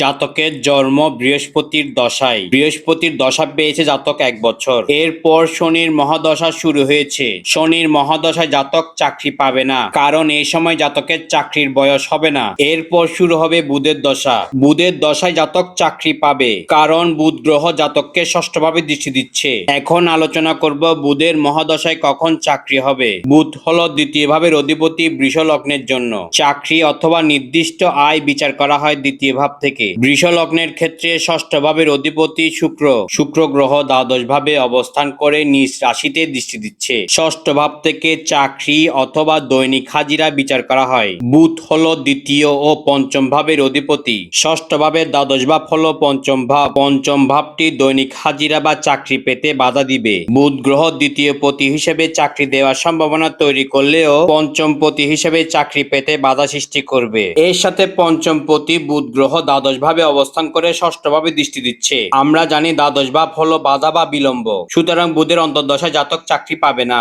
জাতকের জন্ম বৃহস্পতির দশায়। বৃহস্পতির দশা পেয়েছে জাতক 1 বছর। এরপর শনির মহাদশা শুরু হয়েছে। শনির মহাদশায় জাতক চাকরি পাবে না, কারণ এই সময় জাতকের চাকরির বয়স হবে না। এরপর শুরু হবে বুধের দশা। বুধের দশায় জাতক চাকরি পাবে, কারণ বুধ গ্রহ জাতককে ষষ্ঠভাবে দৃষ্টি দিচ্ছে। এখন আলোচনা করব বুধের মহাদশায় কখন চাকরি হবে। বুধ হলো দ্বিতীয় ভাবের অধিপতি বৃষ লগ্নের জন্য। চাকরি অথবা নির্দিষ্ট আয় বিচার করা হয় দ্বিতীয় ভাব থেকে। বৃষ লগ্নের ক্ষেত্রে ষষ্ঠ ভাবের অধিপতি শুক্র গ্রহ দ্বাদশ ভাবে অবস্থান করে নিজ রাশিতে দৃষ্টি দিচ্ছে। ষষ্ঠ ভাব থেকে চাকরি অথবা দৈনিক হাজিরা বিচার করা হয়। বুধ হলো দ্বিতীয় ও পঞ্চম ভাবের অধিপতি। ষষ্ঠ ভাবের দ্বাদশ ভাব হলো পঞ্চম ভাব। পঞ্চম ভাবটি দৈনিক হাজিরা বা চাকরি পেতে বাধা দিবে। বুধ গ্রহ দ্বিতীয় পতি হিসেবে চাকরি দেওয়ার সম্ভাবনা তৈরি করলেও পঞ্চম পতি হিসেবে চাকরি পেতে বাধা সৃষ্টি করবে। এর সাথে পঞ্চম পতি বুধ গ্রহ দ্বাদশ ভাবে অবস্থান করে ষষ্ঠ ভাবে দৃষ্টি দিচ্ছে। আমরা জানি দ্বাদশ ভাব হলো বাধা বা বিলম্ব, সুতরাং বুধের অন্তর্দশায় জাতক চাকরি পাবে না।